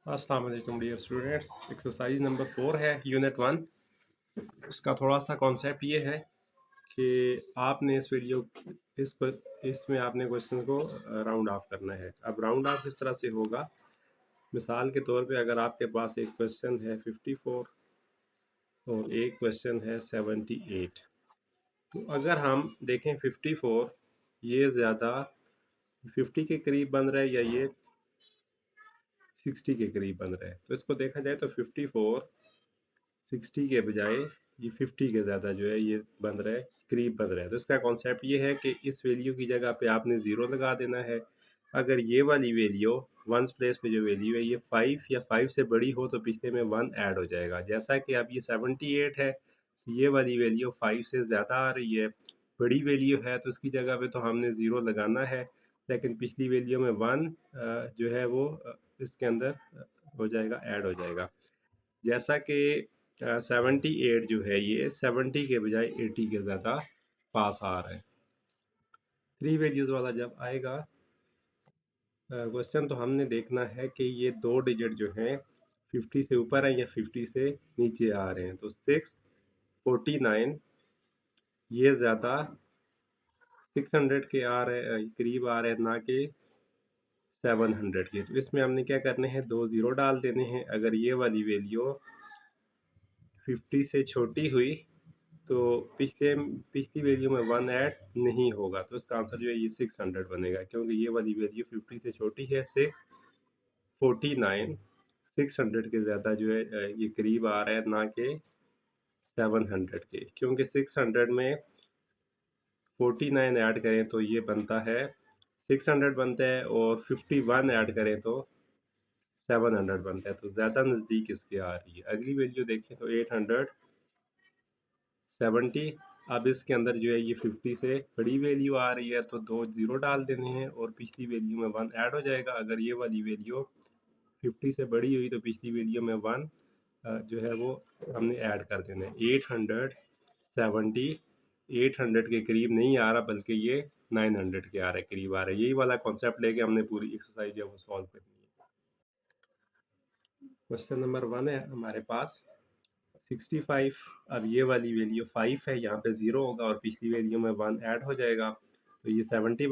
अस्सलाम वालेकुम dear students. Exercise number 4 है यूनिट 1। इसका थोड़ा सा कॉन्सेप्ट ये है कि आपने इसमें आपने क्वेश्चन को राउंड ऑफ करना है। अब राउंड ऑफ इस तरह से होगा, मिसाल के तौर पे अगर आपके पास एक क्वेश्चन है 54 और एक क्वेश्चन है 78, तो अगर हम देखें 54 ये ज़्यादा 50 के करीब बन रहा है या ये 60 के करीब बन रहा है, तो इसको देखा जाए तो 54 60 के बजाय ये 50 के ज़्यादा जो है ये बन रहा है, करीब बन रहा है। तो इसका कॉन्सेप्ट ये है कि इस वैल्यू की जगह पे आपने ज़ीरो लगा देना है। अगर ये वाली वैल्यू वंस प्लेस पे जो वैल्यू है ये 5 या 5 से बड़ी हो तो पिछले में 1 ऐड हो जाएगा। जैसा कि अब ये 78 है, ये वाली वैल्यू 5 से ज़्यादा आ रही है, बड़ी वैल्यू है, तो उसकी जगह पे तो हमने ज़ीरो लगाना है, लेकिन पिछली वैल्यू में 1 जो है वो इसके अंदर हो जाएगा, ऐड हो जाएगा। जैसा कि 78 जो है ये 70 के बजाय 80 के ज़्यादा पास आ रहा है। थ्री वैल्यूज़ वाला जब आएगा क्वेश्चन, तो हमने देखना है कि ये दो डिजिट जो हैं 50 से ऊपर हैं या 50 से नीचे आ रहे हैं। तो 649 ये ज़्यादा 600 के आ रहे करीब आ रहे हैं, ना कि 700 के। तो इसमें हमने क्या करने हैं, दो ज़ीरो डाल देने हैं। अगर ये वाली वैल्यू 50 से छोटी हुई तो पिछली वैल्यू में 1 ऐड नहीं होगा, तो इसका आंसर जो है ये 600 बनेगा, क्योंकि ये वाली वैल्यू 50 से छोटी है। 649 600 के ज़्यादा जो है ये करीब आ रहा है, ना कि 700 के, क्योंकि 600 में 49 ऐड करें तो ये बनता है 600 बनता है, और 51 ऐड करें तो 700 बनता है। तो ज़्यादा नज़दीक इसके आ रही है। अगली वैल्यू देखें तो 870। अब इसके अंदर जो है ये 50 से बड़ी वैल्यू आ रही है, तो दो ज़ीरो डाल देने हैं और पिछली वैल्यू में 1 ऐड हो जाएगा। अगर ये वाली वैल्यू 50 से बड़ी हुई तो पिछली वैल्यू में 1 जो है वो हमने ऐड कर देना है। 870 800 के करीब नहीं आ रहा, बल्कि ये 900 के आ रहा है, करीब आ रहा है। यही वाला कॉन्सेप्ट लेके हमने पूरी एक्सरसाइज जो है वो सॉल्व करनी है। क्वेश्चन नंबर 1 है हमारे पास 65। अब ये वाली वैल्यू 5 है, यहाँ पे 0 होगा और पिछली वैल्यू में 1 ऐड हो जाएगा, तो ये 70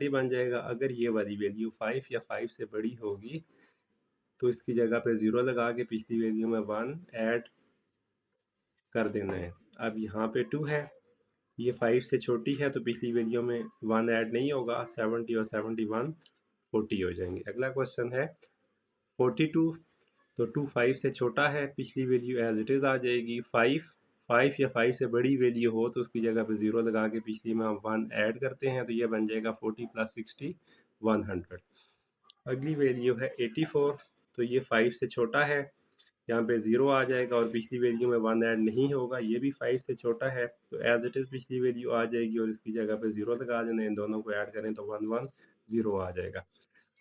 बन जाएगा। अगर ये वाली वैल्यू 5 या 5 से बड़ी होगी तो इसकी जगह पे 0 लगा के पिछली वैल्यू में 1 ऐड कर देना है। अब यहाँ पे 2 है, ये 5 से छोटी है, तो पिछली वैल्यू में 1 ऐड नहीं होगा। 70 और 71 40 हो जाएंगे। अगला क्वेश्चन है 42। तो 2 5 से छोटा है, पिछली वैल्यू एज इट इज़ आ जाएगी। 5 या 5 से बड़ी वैल्यू हो तो उसकी जगह पे 0 लगा के पिछली में हम 1 ऐड करते हैं, तो ये बन जाएगा 40 + 60 100। अगली वैल्यू है 84। तो ये 5 से छोटा है, यहाँ पे 0 आ जाएगा और पिछली वैल्यू में 1 ऐड नहीं होगा। ये भी 5 से छोटा है, तो एज इट इज़ पिछली वैल्यू आ जाएगी और इसकी जगह पे 0 लगा देना है। इन दोनों को ऐड करें तो 1 1 0 आ जाएगा।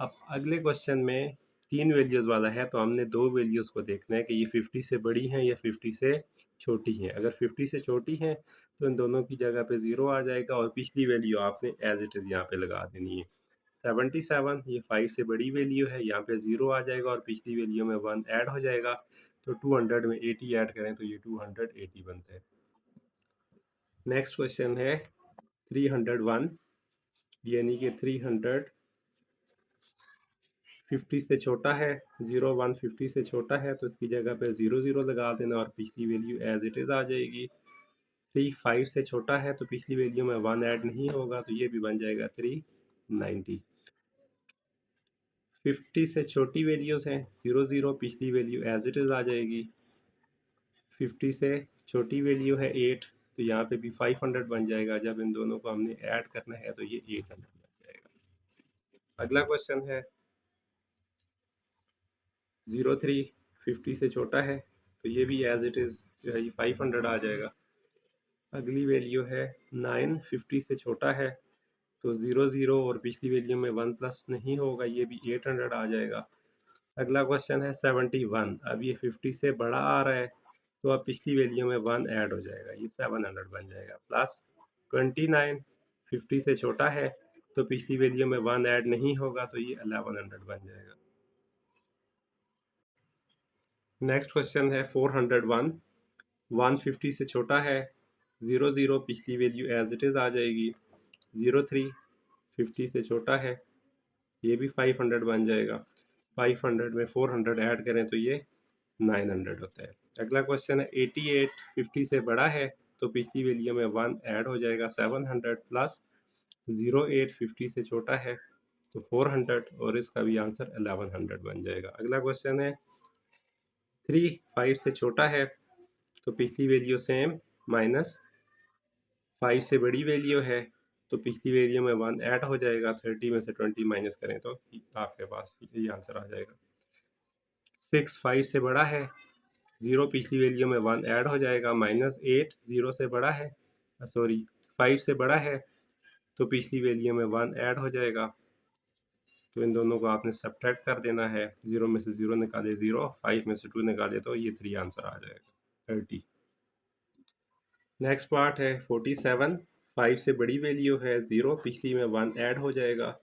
अब अगले क्वेश्चन में 3 वैल्यूज़ वाला है, तो हमने 2 वैल्यूज़ को देखना है कि ये 50 से बड़ी हैं या 50 से छोटी हैं। अगर 50 से छोटी हैं तो इन दोनों की जगह पे 0 आ जाएगा और पिछली वैल्यू आपने एज इट इज़ यहाँ पे लगा देनी है। 77 ये 5 से बड़ी वैल्यू है, यहाँ पे 0 आ जाएगा और पिछली वैल्यू में 1 ऐड हो जाएगा, तो 200 में 80 ऐड करें तो ये 280 बनते हैं। नेक्स्ट क्वेश्चन है 301, यानी कि 300 50 से छोटा है, 01 50 से छोटा है, तो इसकी जगह पे 00 लगा देना और पिछली वैल्यू एज इट इज़ आ जाएगी। 3 5 से छोटा है, तो पिछली वैल्यू में 1 ऐड नहीं होगा, तो ये भी बन जाएगा 390। 50 से छोटी वैल्यूज़ हैं, 00 पिछली वैल्यू एज इट इज़ आ जाएगी। 50 से छोटी वैल्यू है 8, तो यहाँ पे भी 500 बन जाएगा। जब इन दोनों को हमने ऐड करना है तो ये 800 बन जाएगा। अगला क्वेश्चन है 03 50 से छोटा है, तो ये भी एज इट इज़ जो है ये 500 आ जाएगा। अगली वैल्यू है 9 50 से छोटा है, तो 00 और पिछली वैल्यू में 1 प्लस नहीं होगा, ये भी 800 आ जाएगा। अगला क्वेश्चन है 71। अब ये 50 से बड़ा आ रहा है, तो अब पिछली वैल्यू में 1 ऐड हो जाएगा, ये 700 बन जाएगा। प्लस 29 50 से छोटा है, तो पिछली वैल्यू में 1 ऐड नहीं होगा, तो ये 1100 बन जाएगा। नेक्स्ट क्वेश्चन है 401, 150 से छोटा है, 00 पिछली वैल्यू एज इट इज़ आ जाएगी, 03 50 से छोटा है, ये भी 500 बन जाएगा, 500 में 400 ऐड करें तो ये 900 होता है। अगला क्वेश्चन है 88 50 से बड़ा है, तो पिछली वैल्यू में 1 ऐड हो जाएगा, 700 प्लस 08 50 से छोटा है तो 400, और इसका भी आंसर 1100 बन जाएगा। अगला क्वेश्चन है 3 5 से छोटा है, तो पिछली वैल्यू सेम, माइनस 5 से बड़ी वैल्यू है, तो पिछली वैल्यू में 1 ऐड हो जाएगा, 30 में से 20 माइनस करें तो आपके पास ये आंसर आ जाएगा। 6 5 से बड़ा है, 0 पिछली वैल्यू में 1 ऐड हो जाएगा, माइनस 8 0 से बड़ा है, सॉरी 5 से बड़ा है, तो पिछली वैल्यू में 1 ऐड हो जाएगा, तो इन दोनों को आपने सब्ट्रैक्ट कर देना है, 0 में से 0 निकाले 0, 5 में से 2 निकाले तो ये 3 आंसर आ जाएगा, 30। नेक्स्ट पार्ट है 47, 5 से बड़ी वैल्यू है, 0 पिछली में 1 ऐड हो जाएगा,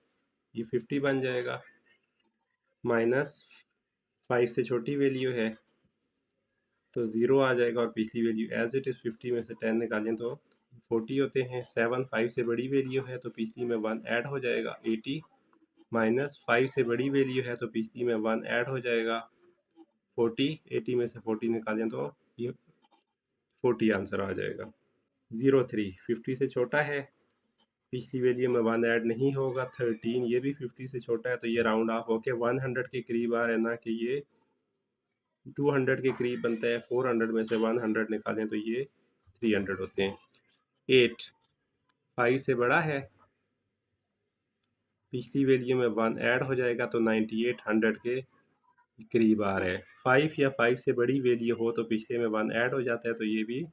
ये 50 बन जाएगा, माइनस 5 से छोटी वैल्यू है तो 0 आ जाएगा, और पिछली वैल्यू एज इट इज़ 50 में से 10 निकालें तो 40 होते हैं। 7 5 से बड़ी वैल्यू है तो पिछली में 1 ऐड हो जाएगा, 80, माइनस 5 से बड़ी वैल्यू है तो पिछली में 1 ऐड हो जाएगा, 40, 80 में से 40 निकालें तो ये 40 आंसर आ जाएगा। 03 50 से छोटा है, पिछली वैल्यू में 1 ऐड नहीं होगा, 13, ये भी 50 से छोटा है, तो ये राउंड ऑफ होके 100 के करीब आ रहा है, ना कि ये 200 के करीब बनता है। 400 में से 100 निकालें तो ये 300 होते हैं। 8 5 से बड़ा है, पिछली वैल्यू में 1 ऐड हो जाएगा तो 98 100 के करीब आ रहा है। 5 या 5 से बड़ी वैल्यू हो तो पिछले में 1 ऐड हो जाता है, तो ये भी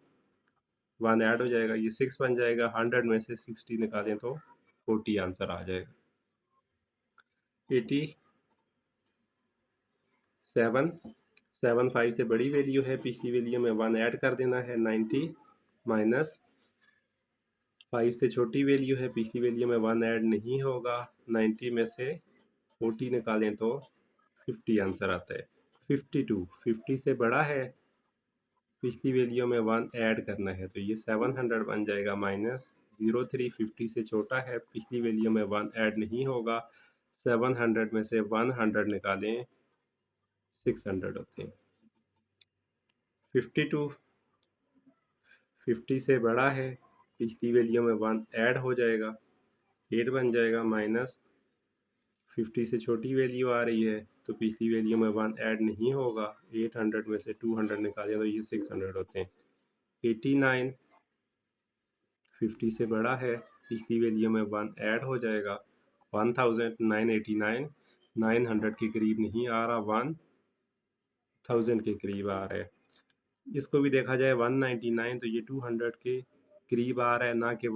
1 ऐड हो जाएगा, ये 6 बन जाएगा। 100 में से 60 निकालें तो 40 आंसर आ जाएगा। 87 7 5 से बड़ी वैल्यू है, पिछली वैल्यू में 1 ऐड कर देना है, 90, माइनस 5 से छोटी वैल्यू है, पिछली वैल्यू में 1 ऐड नहीं होगा, 90 में से 40 निकालें तो 50 आंसर आता है। 52 50 से बड़ा है, पिछली वैल्यू में 1 ऐड करना है, तो ये 700 बन जाएगा, माइनस 03 50 से छोटा है, पिछली वैल्यू में 1 ऐड नहीं होगा, 700 में से 100 निकालें 600 होते हैं। 52 50 से बड़ा है, पिछली वैल्यू में 1 ऐड हो जाएगा, 8 बन जाएगा, माइनस 50 से छोटी वैल्यू आ रही है तो पिछली वैल्यू में 1 ऐड नहीं होगा, 800 में से 200 निकालें तो ये 600 होते हैं। 89 50 से बड़ा है, पिछली वैल्यू में 1 ऐड हो जाएगा, 1989 900 के करीब नहीं आ रहा, 1000 के करीब आ रहा है। इसको भी देखा जाए 199 तो ये 200 के करीब आ रहा है, ना कि